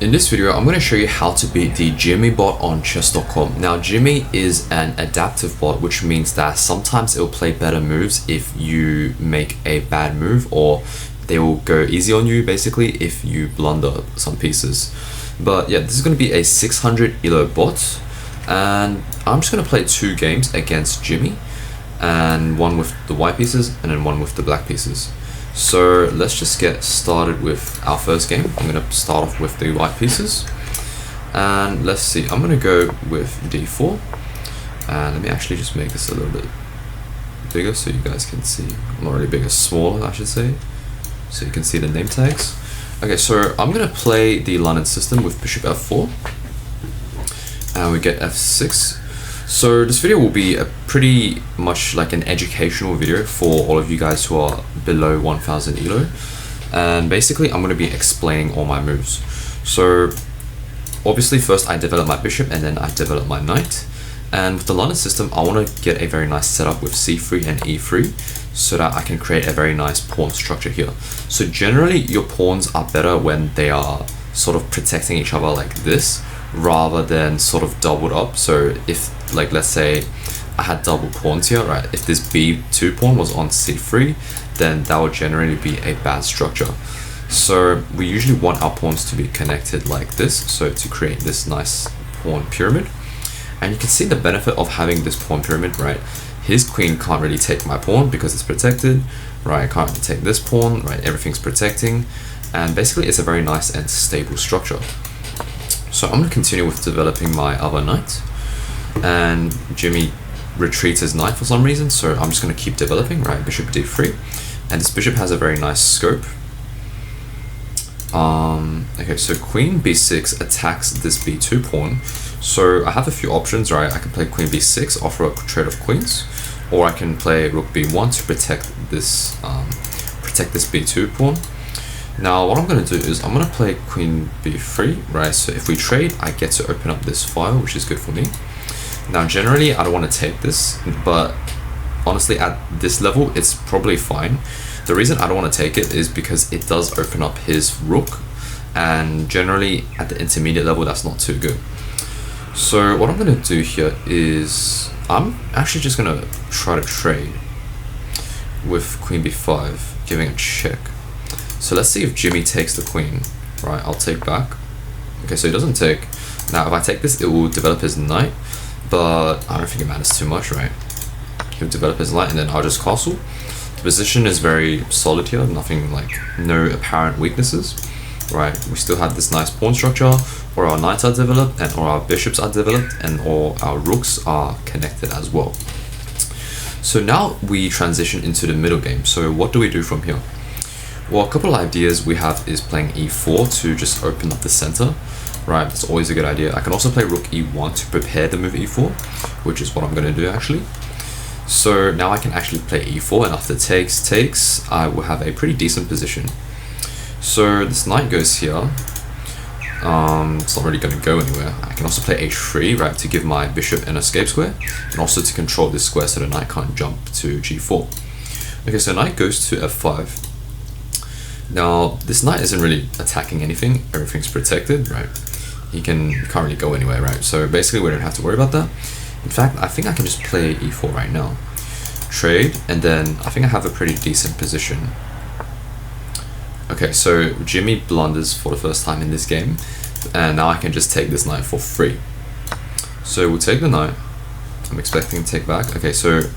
In this video, I'm going to show you how to beat the Jimmy bot on chess.com. Now, Jimmy is an adaptive bot, which means that sometimes it will play better moves if you make a bad move, or they will go easy on you, basically, if you blunder some pieces. But yeah, this is going to be a 600 Elo bot, and I'm just going to play 2 games against Jimmy, and one with the white pieces, and then one with the black pieces. So let's just get started with our first game. I'm going to start off with the white pieces, and let's see, I'm going to go with d4, and let me actually just make this a little bit bigger so you guys can see. Not really bigger, smaller I should say, so you can see the name tags. Okay, so I'm going to play the London system with bishop f4, and we get f6. So this video will be a pretty much like an educational video for all of you guys who are below 1000 Elo, and basically I'm going to be explaining all my moves. So obviously first I develop my bishop and then I develop my knight, and with the London system I want to get a very nice setup with c3 and e3 so that I can create a very nice pawn structure here. So generally your pawns are better when they are sort of protecting each other like this, rather than sort of doubled up. So if, like, let's say I had double pawns here, right? If this b2 pawn was on c3, then that would generally be a bad structure. So we usually want our pawns to be connected like this, so to create this nice pawn pyramid. And you can see the benefit of having this pawn pyramid, right? His queen can't really take my pawn because it's protected, right? I can't really take this pawn, right? Everything's protecting, and basically it's a very nice and stable structure. So I'm going to continue with developing my other knight, and Jimmy retreats his knight for some reason, so I'm just going to keep developing, right? Bishop d3, and this bishop has a very nice scope. Okay, so queen b6 attacks this b2 pawn, so I have a few options, right? I can play queen b6, offer a trade of queens, or I can play rook b1 to protect this b2 pawn. Now what I'm going to do is I'm going to play queen b3, right? So if we trade, I get to open up this file, which is good for me. Now generally I don't want to take this, but honestly at this level it's probably fine. The reason I don't want to take it is because it does open up his rook, and generally at the intermediate level that's not too good. So what I'm going to do here is I'm actually just going to try to trade with queen b5, giving a check. So let's see if Jimmy takes the queen, right? I'll take back. Okay, so he doesn't take. Now if I take this, it will develop his knight, but I don't think it matters too much, right? He'll develop his knight and then I'll just castle. The position is very solid here, nothing like, no apparent weaknesses, right? We still have this nice pawn structure, or our knights are developed, and or our bishops are developed, and all our rooks are connected as well. So now we transition into the middle game. So what do we do from here? Well, a couple of ideas we have is playing e4 to just open up the center, right? That's always a good idea. I can also play rook e1 to prepare the move e4, which is what I'm going to do actually. So now I can actually play e4, and after takes, I will have a pretty decent position. So this knight goes here. It's not really going to go anywhere. I can also play h3, right, to give my bishop an escape square, and also to control this square so the knight can't jump to g4. Okay, so knight goes to f5. Now, this knight isn't really attacking anything, everything's protected, right? He can't really go anywhere, right? So basically we don't have to worry about that. In fact, I think I can just play e4 right now. Trade, and then I think I have a pretty decent position. Okay, so Jimmy blunders for the first time in this game, and now I can just take this knight for free. So we'll take the knight. I'm expecting to take back. Okay, so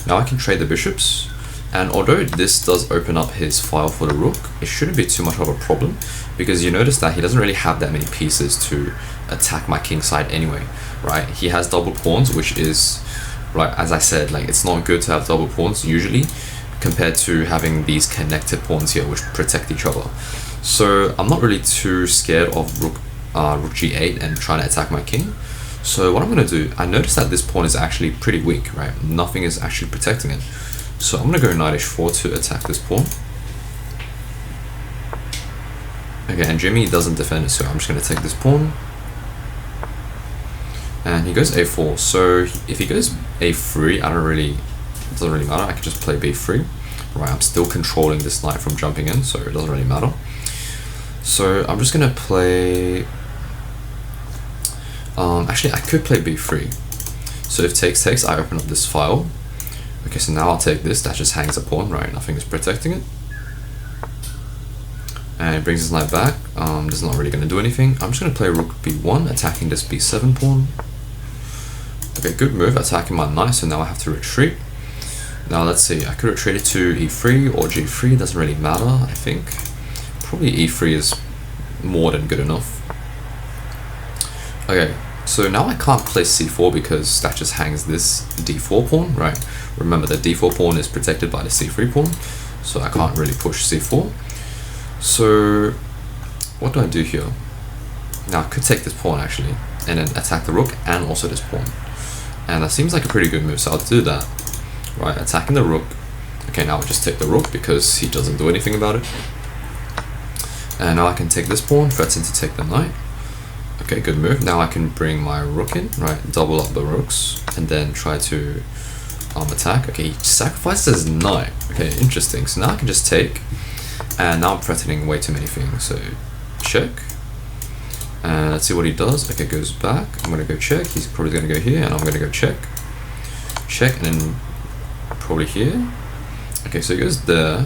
now I can trade the bishops. And although this does open up his file for the rook, it shouldn't be too much of a problem, because you notice that he doesn't really have that many pieces to attack my king side anyway, right? He has double pawns, which is, right, as I said, like, it's not good to have double pawns usually, compared to having these connected pawns here which protect each other. So I'm not really too scared of rook g8 and trying to attack my king. So what I'm going to do, I notice that this pawn is actually pretty weak, right? Nothing is actually protecting it. So I'm going to go knight h4 to attack this pawn. Okay, and Jimmy doesn't defend it, so I'm just going to take this pawn. And he goes a4, so if he goes a3, it doesn't really matter, I can just play b3. Right, I'm still controlling this knight from jumping in, so it doesn't really matter. So I'm just gonna play. Actually, I could play b3. So if takes, I open up this file. Okay, so now I'll take this. That just hangs a pawn, right? Nothing is protecting it. And it brings his knight back. This is not really going to do anything. I'm just going to play rook b1, attacking this b7 pawn. Okay, good move, attacking my knight, so now I have to retreat. Now let's see, I could retreat it to e3 or g3, doesn't really matter, I think. Probably e3 is more than good enough. Okay, so now I can't play c4 because that just hangs this d4 pawn, right? Remember the d4 pawn is protected by the c3 pawn, so I can't really push c4. So what do I do here? Now I could take this pawn actually, and then attack the rook and also this pawn. And that seems like a pretty good move, so I'll do that. Right, attacking the rook. Okay, now I'll just take the rook because he doesn't do anything about it. And now I can take this pawn, threaten to take the knight. Okay, good move. Now I can bring my rook in, right, double up the rooks, and then try to attack. Okay, he sacrifices his knight. Okay, interesting. So now I can just take, and now I'm threatening way too many things. So check. And let's see what he does. Okay, goes back. I'm gonna go check. He's probably gonna go here, and I'm gonna go check. Check, and then probably here. Okay, so he goes there.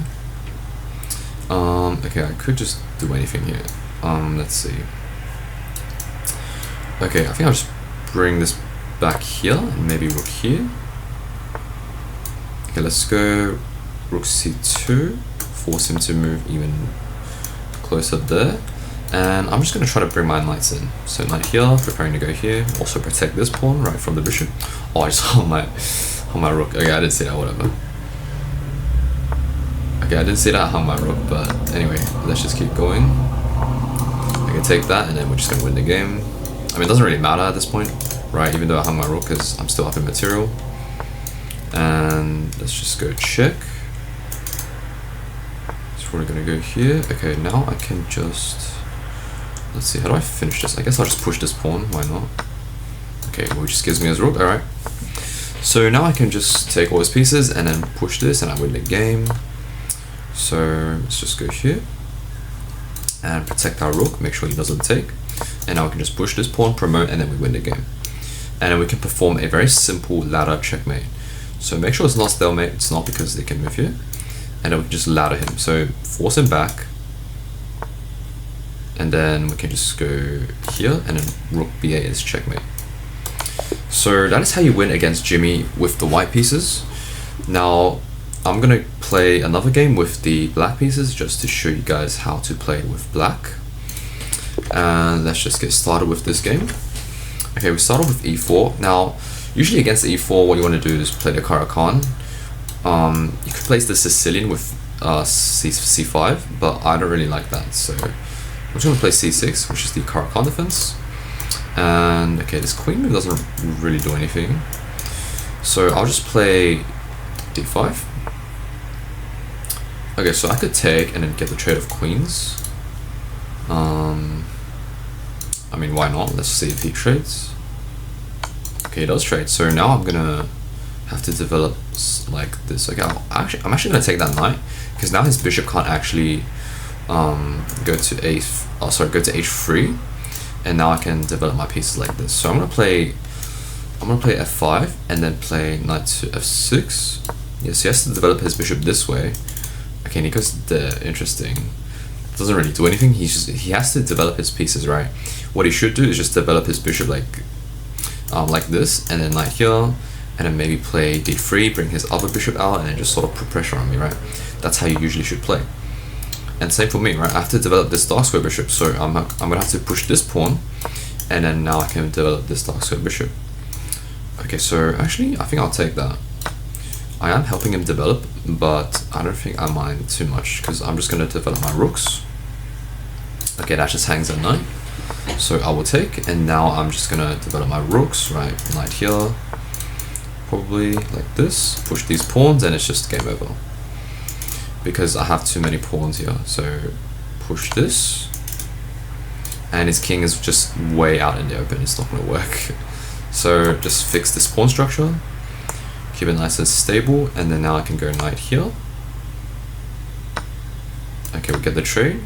Okay, I could just do anything here. Let's see. Okay, I think I'll just bring this back here, and maybe rook here. Okay, let's go rook c2. Force him to move even closer there. And I'm just going to try to bring my knights in. So knight here, preparing to go here. Also protect this pawn, right, from the bishop. Oh, I just hung my rook. Okay, I didn't see that, whatever. Okay, I didn't see that I hung my rook, but anyway, let's just keep going. I can take that, and then we're just going to win the game. I mean, it doesn't really matter at this point, right, even though I hung my rook, because I'm still up in material. And let's just go check. So we're going to go here. Okay, now I can just... Let's see, how do I finish this? I guess I'll just push this pawn, why not? Okay, well, it just gives me his rook, alright. So now I can just take all his pieces and then push this and I win the game. So let's just go here and protect our rook, make sure he doesn't take. And now we can just push this pawn, promote, and then we win the game. And then we can perform a very simple ladder checkmate. So make sure it's not stalemate, it's not because they can move here. And then we can just ladder him. So force him back. And then we can just go here, and then rook b8 is checkmate. So that is how you win against Jimmy with the white pieces. Now I'm gonna play another game with the black pieces just to show you guys how to play with black. And let's just get started with this game. Okay, we started with e4. Now usually against e4 what you want to do is play the Caro-Kann. You could place the Sicilian with c5, but I don't really like that, so I'm just going to play c6, which is the Caro-Kann defense. And okay, this queen move doesn't really do anything. So I'll just play d5. Okay, so I could take and then get the trade of queens. I mean, why not? Let's see if he trades. Okay, he does trade. So now I'm going to have to develop like this. Okay, I'm actually going to take that knight, because now his bishop can't actually go to h3, and now I can develop my pieces like this. So I'm gonna play f5 and then play knight to f6. Yes, he has to develop his bishop this way. Okay, and he goes there. Interesting. Doesn't really do anything. He has to develop his pieces, right? What he should do is just develop his bishop like this, and then knight here, and then maybe play d3, bring his other bishop out, and then just sort of put pressure on me, right? That's how you usually should play. And same for me, right? I have to develop this dark square bishop, so I'm gonna have to push this pawn, and then now I can develop this dark square bishop. Okay, so actually, I think I'll take that. I am helping him develop, but I don't think I mind too much, because I'm just gonna develop my rooks. Okay, that just hangs at knight, so I will take, and now I'm just gonna develop my rooks, right? Knight here, probably like this, push these pawns, and it's just game over. Because I have too many pawns here, so push this, and his king is just way out in the open, it's not going to work. So just fix this pawn structure, keep it nice and stable, and then now I can go knight here. Okay, we get the trade.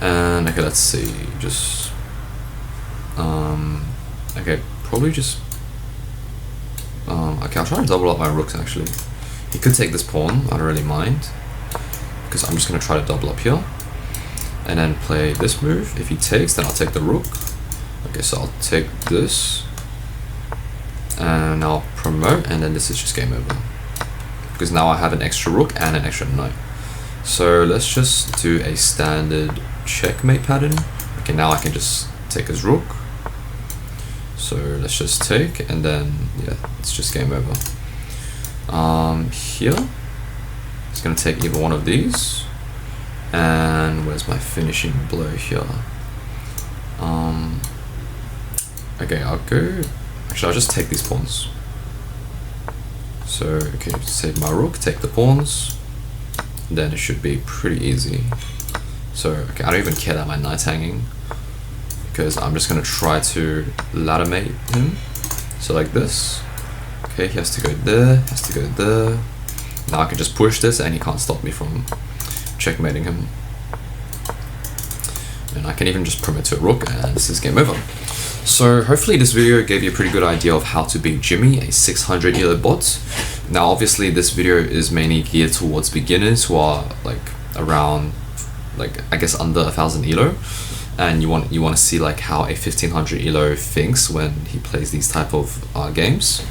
And okay, let's see, just okay, probably just okay, I'll try and double up my rooks actually. He could take this pawn, I don't really mind, because I'm just going to try to double up here and then play this move. If he takes, then I'll take the rook. Okay, so I'll take this and I'll promote, and then this is just game over, because now I have an extra rook and an extra knight. So let's just do a standard checkmate pattern. Okay, now I can just take his rook. So let's just take, and then yeah, it's just game over. Here it's gonna take either one of these, and where's my finishing blow here? Okay, I'll go. Actually, I'll just take these pawns. So okay, save my rook, take the pawns. Then it should be pretty easy. So okay, I don't even care that my knight's hanging, because I'm just gonna try to ladder mate him. So like this. Okay, he has to go there, has to go there. Now I can just push this and he can't stop me from checkmating him. And I can even just promote to a rook, and this is game over. So hopefully this video gave you a pretty good idea of how to beat Jimmy, a 600 Elo bot. Now obviously this video is mainly geared towards beginners who are like around, like I guess under 1000 Elo, and you want to see like how a 1500 Elo thinks when he plays these type of games.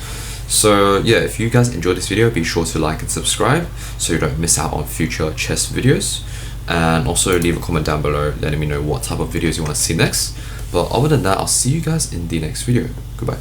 So yeah, if you guys enjoyed this video, be sure to like and subscribe so you don't miss out on future chess videos, and also leave a comment down below letting me know what type of videos you want to see next. But other than that, I'll see you guys in the next video. Goodbye.